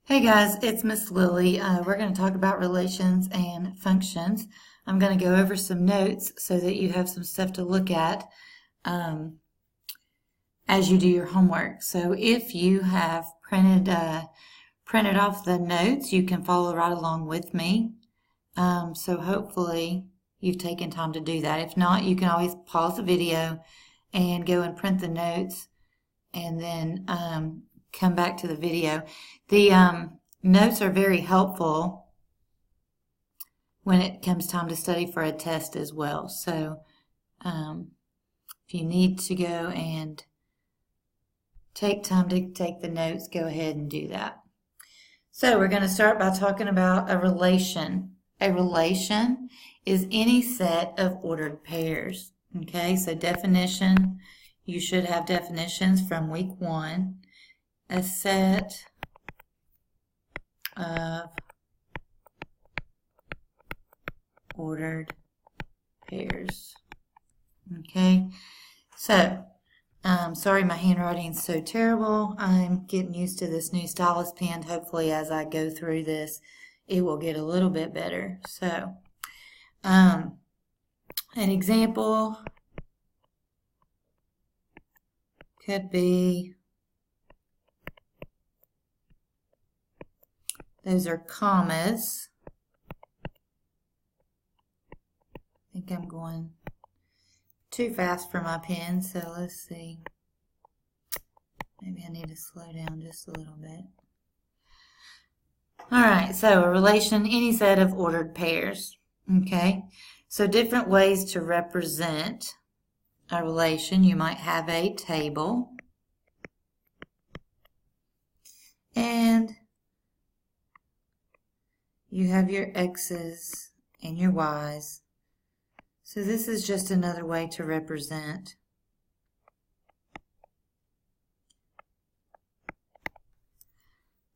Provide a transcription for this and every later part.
Hey guys, it's Miss Lily. We're going to talk about relations and functions. I'm going to go over some notes so that you have some stuff to look at um, as you do your homework. So if you have printed off the notes, you can follow right along with me. So hopefully you've taken time to do that. If not, you can always pause the video and go and print the notes and then come back to the video. The notes are very helpful when it comes time to study for a test as well. So if you need to go and take time to take the notes, go ahead and do that. So we're going to start by talking about a relation. A relation is any set of ordered pairs. Okay, so definition, you should have definitions from week 1. A set of ordered pairs. Okay, so sorry my handwriting's so terrible. I'm getting used to this new stylus pen. Hopefully as I go through this it will get a little bit better. So an example could be, those are commas. I think I'm going too fast for my pen, so let's see. Maybe I need to slow down just a little bit. Alright, so a relation, any set of ordered pairs. Okay, so different ways to represent a relation. You might have a table, and you have your x's and your y's. So this is just another way to represent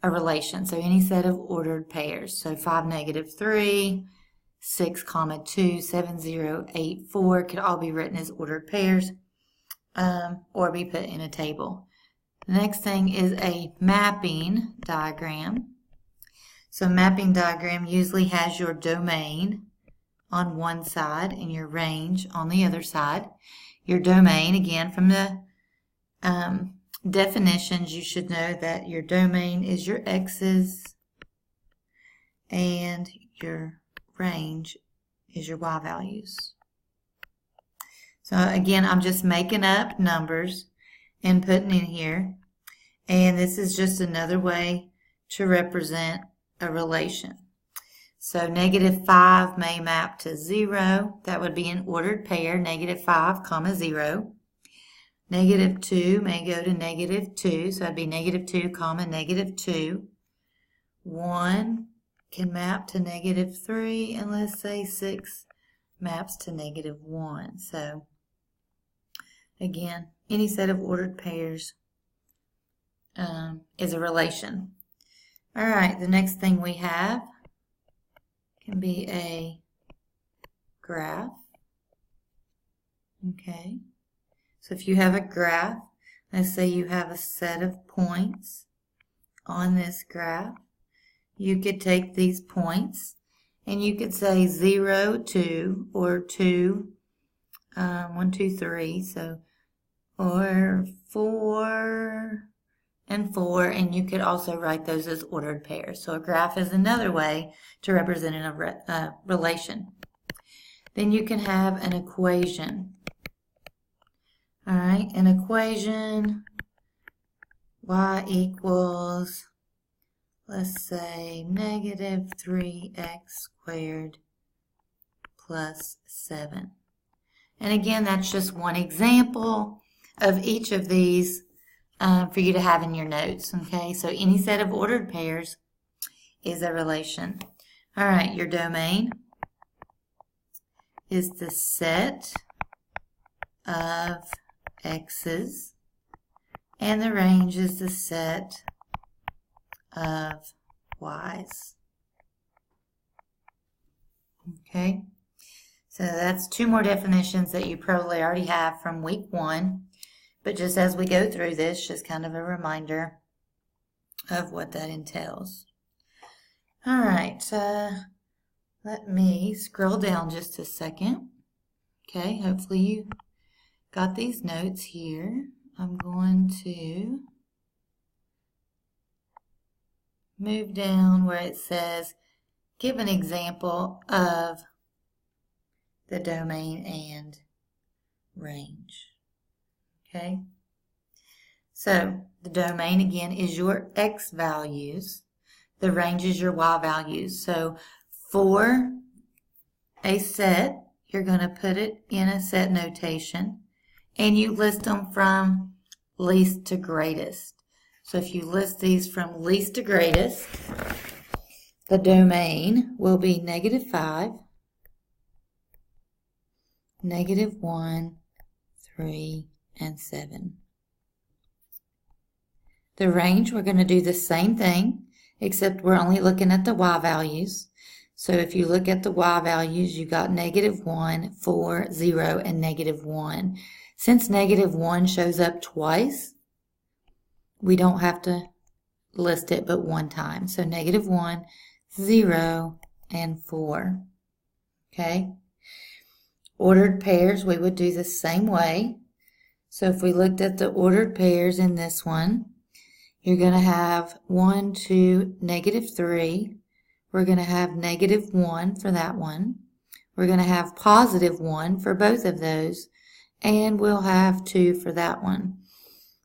a relation. So any set of ordered pairs. So 5, -3, 6, 2, 7, 0, 8, 4 could all be written as ordered pairs or be put in a table. The next thing is a mapping diagram. So mapping diagram usually has your domain on one side and your range on the other side. Your domain, again, from the definitions, you should know that your domain is your x's and your range is your y values. So again, I'm just making up numbers and putting in here, and this is just another way to represent a relation. So -5 may map to 0. That would be an ordered pair, -5, 0. -2 may go to -2, so that'd be -2, -2. 1 can map to -3, and let's say 6 maps to -1. So again, any set of ordered pairs is a relation. All right, the next thing we have can be a graph. Okay, so if you have a graph, let's say you have a set of points on this graph, you could take these points and you could say 0, 2, or 2, 1, 2, 3, so, or 4 and 4, and you could also write those as ordered pairs. So a graph is another way to represent a relation. Then you can have an equation. All right, an equation, y equals, let's say, -3x² plus 7. And again, that's just one example of each of these for you to have in your notes. Okay, so any set of ordered pairs is a relation. All right, your domain is the set of x's, and the range is the set of y's. Okay, so that's 2 more definitions that you probably already have from week 1, but just as we go through this, just kind of a reminder. of what that entails. All right, let me scroll down just a second. Okay, hopefully you got these notes here. I'm going to move down where it says, give an example of the domain and range. Okay, so the domain again is your x values. The range is your y values. So for a set, you're going to put it in a set notation, and you list them from least to greatest. So if you list these from least to greatest, the domain will be -5, -1, 3, and 7. The range, we're going to do the same thing, except we're only looking at the y values. So if you look at the y values, you got -1, 4, 0, and -1. Since -1 shows up twice, we don't have to list it but one time. So -1, 0, and 4. Okay. Ordered pairs, we would do the same way. So if we looked at the ordered pairs in this one, you're going to have 1, 2, -3. We're going to have -1 for that one. We're going to have +1 for both of those. And we'll have 2 for that one.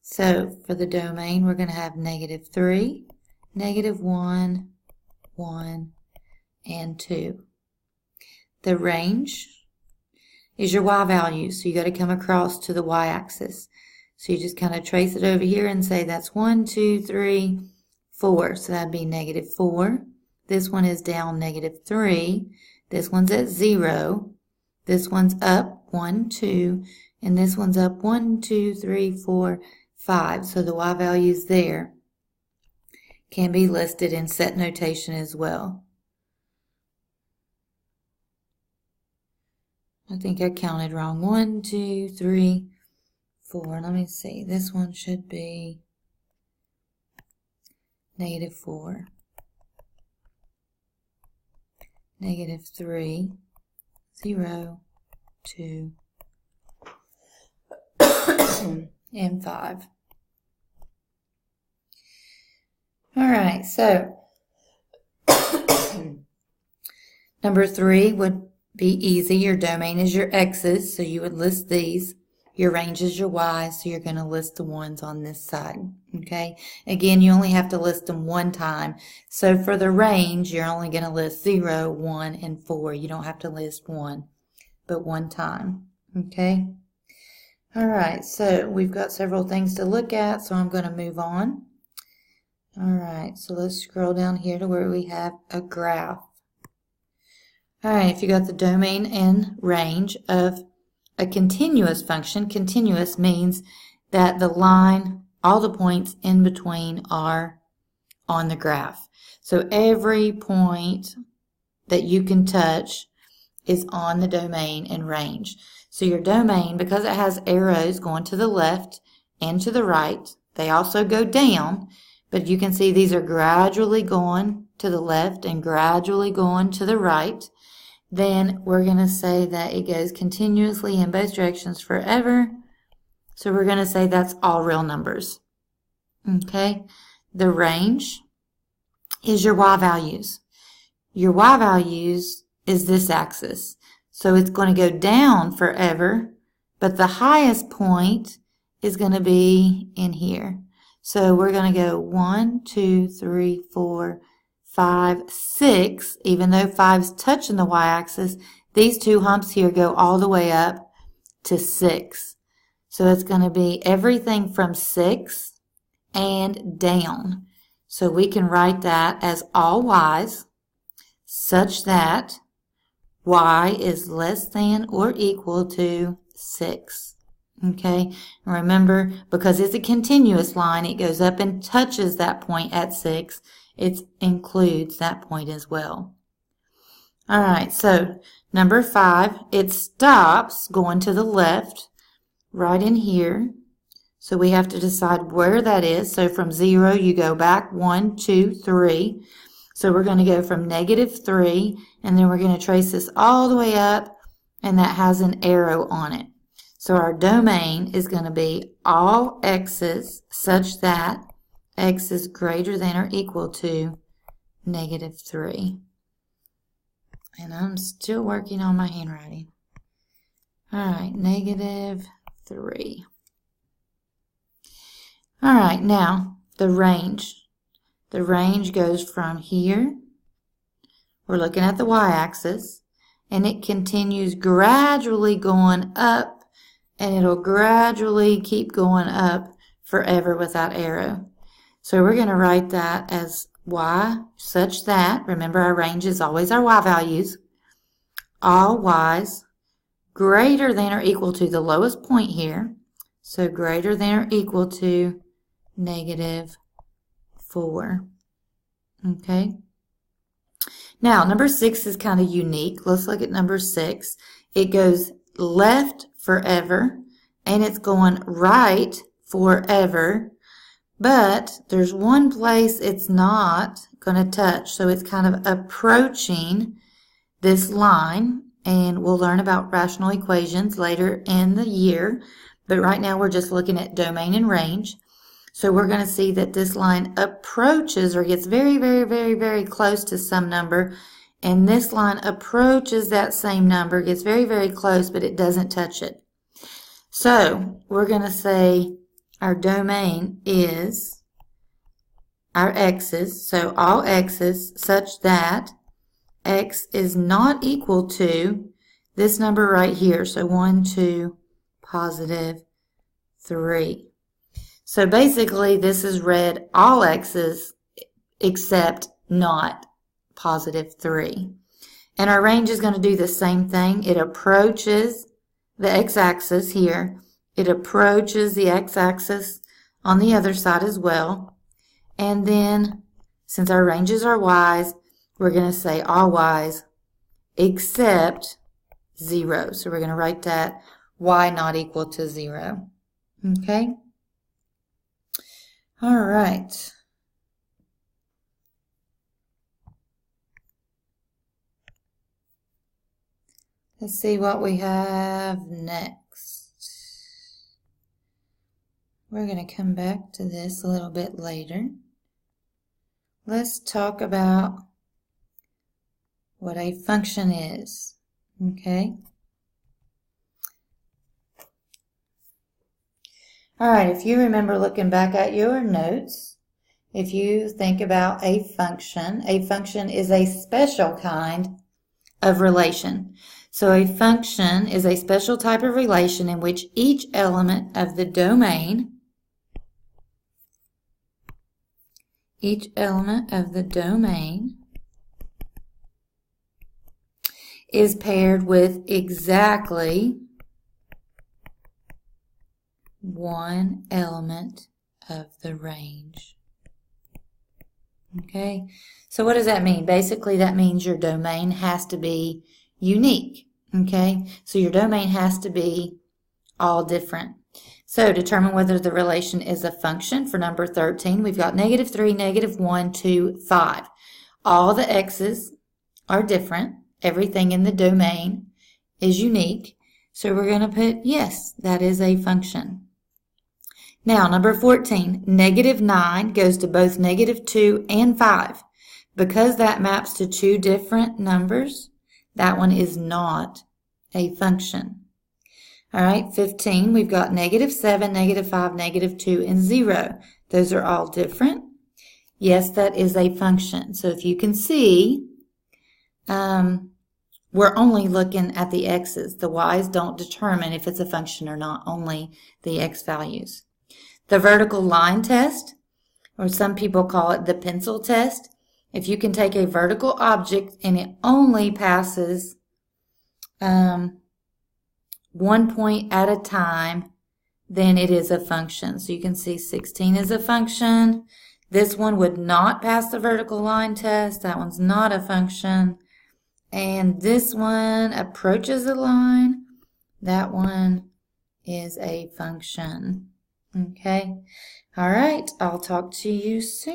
So for the domain, we're going to have -3, -1, 1, and 2. The range is your y value. So you got to come across to the y-axis. So you just kind of trace it over here and say that's 1, 2, 3, 4. So that'd be -4. This one is down -3. This one's at 0. This one's up 1, 2. And this one's up 1, 2, 3, 4, 5. So the y values there can be listed in set notation as well. I think I counted wrong. 1, 2, 3, 4. Let me see. This one should be -4, -3, 0, 2, and 5. All right, so number 3 would be easy. Your domain is your x's, so you would list these. Your range is your y's, so you're going to list the ones on this side. Okay, again, you only have to list them one time. So for the range, you're only going to list 0, 1, and 4. You don't have to list 1, but one time. Okay. All right, so we've got several things to look at, so I'm going to move on. All right, so let's scroll down here to where we have a graph. All right, if you got the domain and range of a continuous function, continuous means that the line, all the points in between are on the graph. So every point that you can touch is on the domain and range. So your domain, because it has arrows going to the left and to the right, they also go down, but you can see these are gradually going to the left and gradually going to the right. Then we're going to say that it goes continuously in both directions forever. So we're going to say that's all real numbers. Okay. The range is your y values. Your y values is this axis. So it's going to go down forever, but the highest point is going to be in here. So we're going to go 1, 2, 3, 4, 5, 6, even though 5's touching the y-axis, these two humps here go all the way up to 6. So it's going to be everything from 6 and down. So we can write that as all y's such that y is less than or equal to 6. Okay, and remember, because it's a continuous line, it goes up and touches that point at 6. It includes that point as well. All right, so number 5, it stops going to the left right in here. So we have to decide where that is. So from 0, you go back 1, 2, 3. So we're going to go from -3, and then we're going to trace this all the way up, and that has an arrow on it. So our domain is going to be all x's such that x is greater than or equal to -3. And I'm still working on my handwriting. All right, -3. All right, now the range. The range goes from here. We're looking at the y-axis, and it continues gradually going up, and it'll gradually keep going up forever without arrow. So we're going to write that as y such that, remember our range is always our y values, all y's greater than or equal to the lowest point here, so greater than or equal to -4. Okay. Now, number 6 is kind of unique. Let's look at number 6. It goes left forever, and it's going right forever, but there's one place it's not going to touch, so it's kind of approaching this line, and we'll learn about rational equations later in the year, but right now we're just looking at domain and range. So we're going to see that this line approaches or gets very, very, very, very close to some number, and this line approaches that same number, gets very, very close, but it doesn't touch it. So we're going to say our domain is our x's, so all x's such that x is not equal to this number right here, so 1, 2, +3. So basically, this is read all x's except not +3. And our range is going to do the same thing. It approaches the x-axis here. It approaches the x-axis on the other side as well. And then, since our ranges are y's, we're going to say all y's except 0. So we're going to write that y not equal to 0. Okay? All right. Let's see what we have next. We're going to come back to this a little bit later. Let's talk about what a function is. Okay? All right, if you remember looking back at your notes, if you think about a function is a special kind of relation. So a function is a special type of relation in which each element of the domain is paired with exactly one element of the range. Okay, so what does that mean? Basically, that means your domain has to be unique. Okay, so your domain has to be all different. So determine whether the relation is a function. For number 13, we've got -3, -1, 2, 5. All the x's are different. Everything in the domain is unique. So we're going to put yes, that is a function. Now, number 14, -9 goes to both -2 and 5. Because that maps to two different numbers, that one is not a function. All right, 15, we've got -7, -5, -2, and 0. Those are all different. Yes, that is a function. So if you can see, we're only looking at the x's. The y's don't determine if it's a function or not, only the x values. The vertical line test, or some people call it the pencil test. If you can take a vertical object and it only passes 1 point at a time, then it is a function. So you can see 16 is a function. This one would not pass the vertical line test. That one's not a function. And this one approaches the line. That one is a function. Okay. All right. I'll talk to you soon.